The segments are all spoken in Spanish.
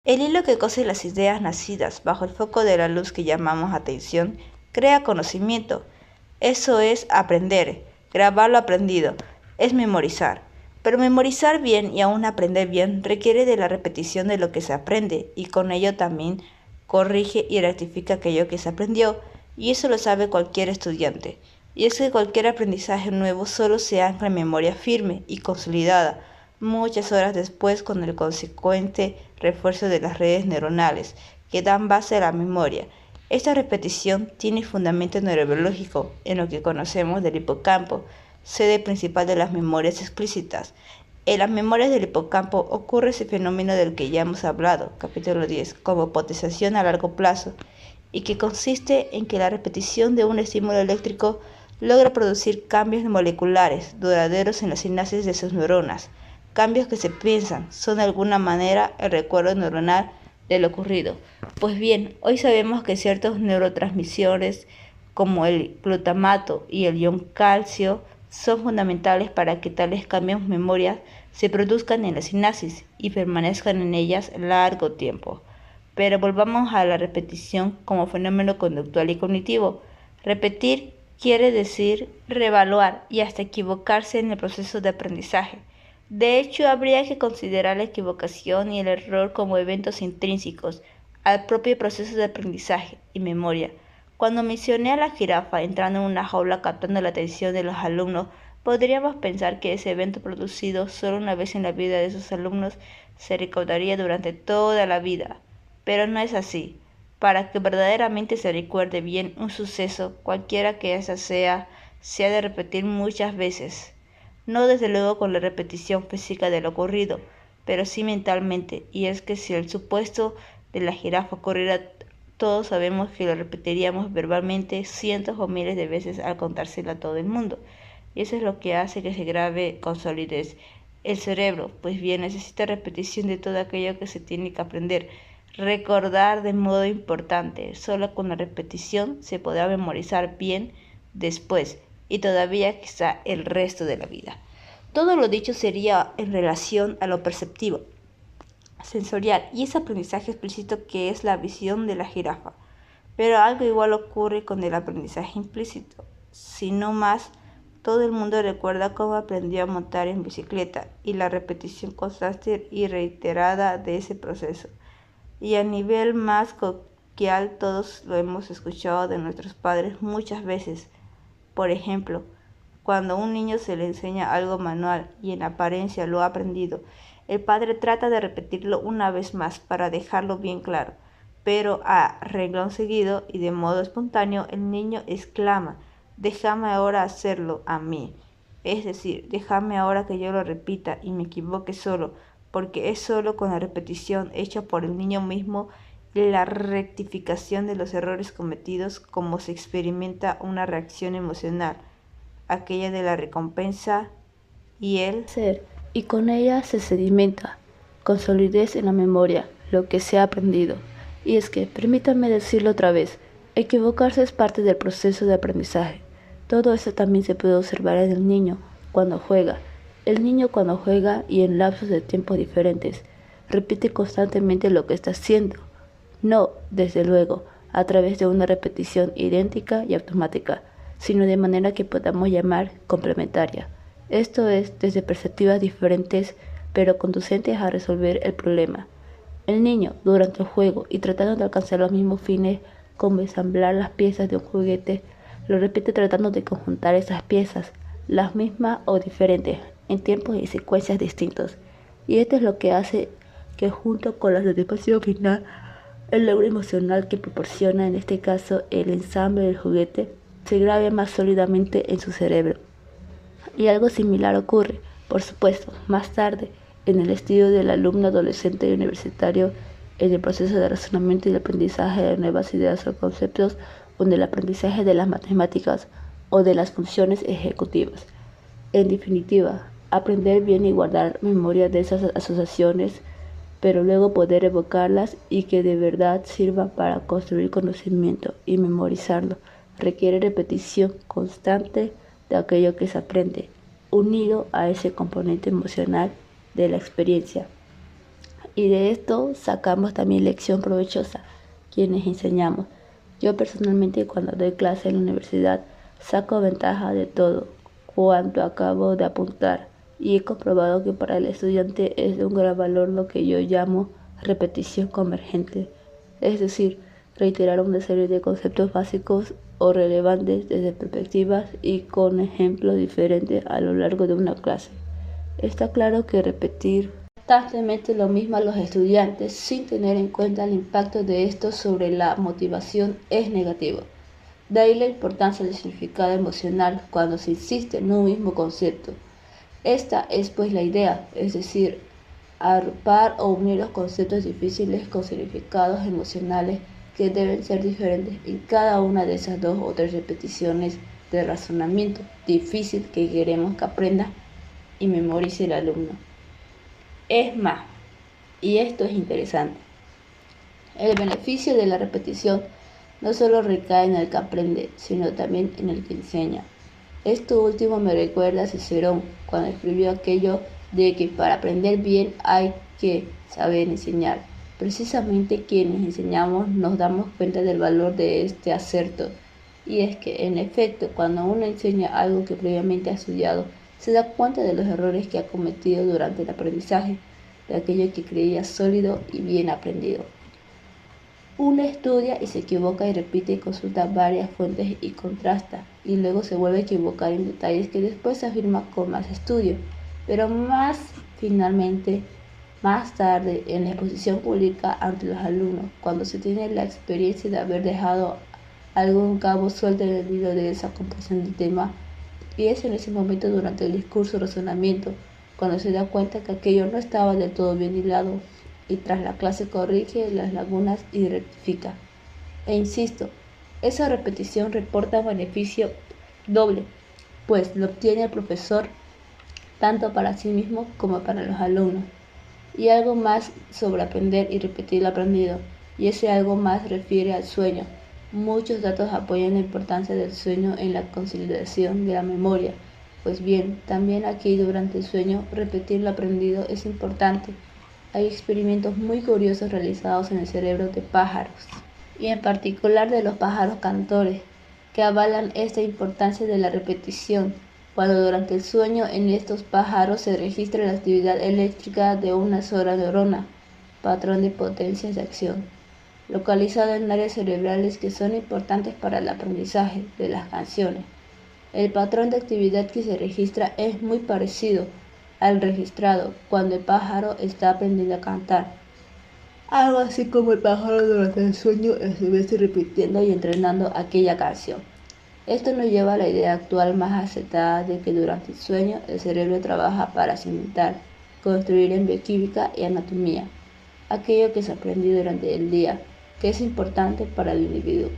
El hilo que cose las ideas nacidas bajo el foco de la luz que llamamos atención crea conocimiento. Eso es aprender. Grabar lo aprendido es memorizar. Pero memorizar bien y aún aprender bien requiere de la repetición de lo que se aprende y con ello también corrige y rectifica aquello que se aprendió, y eso lo sabe cualquier estudiante. Y es que cualquier aprendizaje nuevo solo se ancla en memoria firme y consolidada muchas horas después con el consecuente refuerzo de las redes neuronales que dan base a la memoria. Esta repetición tiene fundamento neurobiológico en lo que conocemos del hipocampo, sede principal de las memorias explícitas. En las memorias del hipocampo ocurre ese fenómeno del que ya hemos hablado, capítulo 10, como potenciación a largo plazo, y que consiste en que la repetición de un estímulo eléctrico logra producir cambios moleculares duraderos en la sinapsis de sus neuronas, cambios que se piensan son de alguna manera el recuerdo neuronal de lo ocurrido. Pues bien, hoy sabemos que ciertos neurotransmisores como el glutamato y el ion calcio son fundamentales para que tales cambios de memoria se produzcan en la sinapsis y permanezcan en ellas largo tiempo. Pero volvamos a la repetición como fenómeno conductual y cognitivo. Repetir quiere decir reevaluar y hasta equivocarse en el proceso de aprendizaje. De hecho, habría que considerar la equivocación y el error como eventos intrínsecos al propio proceso de aprendizaje y memoria. Cuando mencioné a la jirafa entrando en una jaula captando la atención de los alumnos, podríamos pensar que ese evento producido solo una vez en la vida de sus alumnos se recordaría durante toda la vida. Pero no es así. Para que verdaderamente se recuerde bien un suceso, cualquiera que ésta sea, se ha de repetir muchas veces. No desde luego con la repetición física de lo ocurrido, pero sí mentalmente, y es que si el supuesto de la jirafa ocurriera, todos sabemos que lo repetiríamos verbalmente cientos o miles de veces al contárselo a todo el mundo, y eso es lo que hace que se grabe con solidez. El cerebro, pues bien, necesita repetición de todo aquello que se tiene que aprender, recordar de modo importante. Solo con la repetición se podrá memorizar bien después y todavía quizá el resto de la vida. Todo lo dicho sería en relación a lo perceptivo, sensorial y ese aprendizaje explícito que es la visión de la jirafa. Pero algo igual ocurre con el aprendizaje implícito. Si no más, todo el mundo recuerda cómo aprendió a montar en bicicleta y la repetición constante y reiterada de ese proceso. Y a nivel más coloquial, todos lo hemos escuchado de nuestros padres muchas veces. Por ejemplo, cuando a un niño se le enseña algo manual y en apariencia lo ha aprendido, el padre trata de repetirlo una vez más para dejarlo bien claro, pero a renglón seguido y de modo espontáneo el niño exclama: «Déjame ahora hacerlo a mí». Es decir, déjame ahora que yo lo repita y me equivoque solo, porque es solo con la repetición hecha por el niño mismo y la rectificación de los errores cometidos como se experimenta una reacción emocional, aquella de la recompensa y el ser, y con ella se sedimenta, con solidez en la memoria, lo que se ha aprendido. Y es que, permítanme decirlo otra vez, equivocarse es parte del proceso de aprendizaje. Todo esto también se puede observar en el niño cuando juega. El niño cuando juega y en lapsos de tiempo diferentes, repite constantemente lo que está haciendo. No, desde luego, a través de una repetición idéntica y automática, sino de manera que podamos llamar complementaria. Esto es, desde perspectivas diferentes, pero conducentes a resolver el problema. El niño, durante el juego y tratando de alcanzar los mismos fines como ensamblar las piezas de un juguete, lo repite tratando de conjuntar esas piezas, las mismas o diferentes, en tiempos y secuencias distintos. Y esto es lo que hace que junto con la satisfacción final, el logro emocional que proporciona en este caso el ensamble del juguete, se grabe más sólidamente en su cerebro. Y algo similar ocurre, por supuesto, más tarde, en el estudio del alumno adolescente y universitario, en el proceso de razonamiento y de aprendizaje de nuevas ideas o conceptos, o en el aprendizaje de las matemáticas o de las funciones ejecutivas. En definitiva, aprender bien y guardar memoria de esas asociaciones, pero luego poder evocarlas y que de verdad sirvan para construir conocimiento y memorizarlo, requiere repetición constante de aquello que se aprende, unido a ese componente emocional de la experiencia. Y de esto sacamos también lección provechosa, quienes enseñamos. Yo personalmente cuando doy clase en la universidad saco ventaja de todo cuanto acabo de apuntar y he comprobado que para el estudiante es de un gran valor lo que yo llamo repetición convergente, es decir, reiterar una serie de conceptos básicos o relevantes desde perspectivas y con ejemplos diferentes a lo largo de una clase. Está claro que repetir constantemente lo mismo a los estudiantes sin tener en cuenta el impacto de esto sobre la motivación es negativo. De ahí la importancia del significado emocional cuando se insiste en un mismo concepto. Esta es pues la idea, es decir, agrupar o unir los conceptos difíciles con significados emocionales que deben ser diferentes en cada una de esas 2 o 3 repeticiones de razonamiento difícil que queremos que aprenda y memorice el alumno. Es más, y esto es interesante, el beneficio de la repetición no solo recae en el que aprende, sino también en el que enseña. Esto último me recuerda a Cicerón, cuando escribió aquello de que para aprender bien hay que saber enseñar. Precisamente quienes enseñamos nos damos cuenta del valor de este acerto. Y es que, en efecto, cuando uno enseña algo que previamente ha estudiado, se da cuenta de los errores que ha cometido durante el aprendizaje, de aquello que creía sólido y bien aprendido. Uno estudia y se equivoca y repite y consulta varias fuentes y contrasta, y luego se vuelve a equivocar en detalles que después se afirma con más estudio, pero finalmente, más tarde, en la exposición pública ante los alumnos, cuando se tiene la experiencia de haber dejado algún cabo suelto en el hilo de esa comprensión del tema, y es en ese momento durante el discurso o razonamiento, cuando se da cuenta que aquello no estaba del todo bien hilado, y tras la clase corrige las lagunas y rectifica. E insisto, esa repetición reporta beneficio doble, pues lo obtiene el profesor tanto para sí mismo como para los alumnos. Y algo más sobre aprender y repetir lo aprendido, y ese algo más refiere al sueño. Muchos datos apoyan la importancia del sueño en la consolidación de la memoria. Pues bien, también aquí durante el sueño repetir lo aprendido es importante. Hay experimentos muy curiosos realizados en el cerebro de pájaros, y en particular de los pájaros cantores, que avalan esta importancia de la repetición, cuando durante el sueño en estos pájaros se registra la actividad eléctrica de una sola neurona, patrón de potencias de acción, localizado en áreas cerebrales que son importantes para el aprendizaje de las canciones. El patrón de actividad que se registra es muy parecido al registrado cuando el pájaro está aprendiendo a cantar. Algo así como el pájaro durante el sueño estuviese repitiendo y entrenando aquella canción. Esto nos lleva a la idea actual más aceptada de que durante el sueño el cerebro trabaja para cimentar, construir en bioquímica y anatomía aquello que se aprendió durante el día, que es importante para el individuo.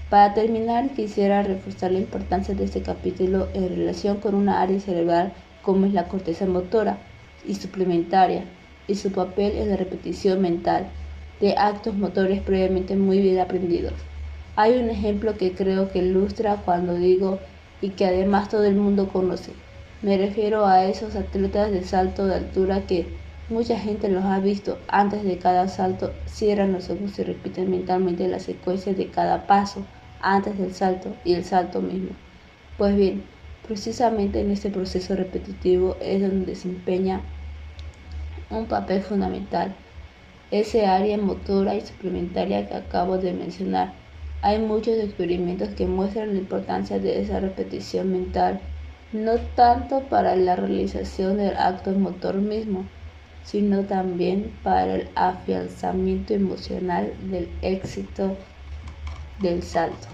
Para terminar, quisiera reforzar la importancia de este capítulo en relación con una área cerebral como es la corteza motora y suplementaria, y su papel en la repetición mental de actos motores previamente muy bien aprendidos. Hay un ejemplo que creo que ilustra cuando digo y que además todo el mundo conoce. Me refiero a esos atletas de salto de altura que mucha gente los ha visto antes de cada salto, cierran los ojos y repiten mentalmente la secuencia de cada paso antes del salto y el salto mismo. Pues bien, precisamente en este proceso repetitivo es donde desempeña un papel fundamental ese área motora y suplementaria que acabo de mencionar. Hay muchos experimentos que muestran la importancia de esa repetición mental, no tanto para la realización del acto motor mismo, sino también para el afianzamiento emocional del éxito del salto.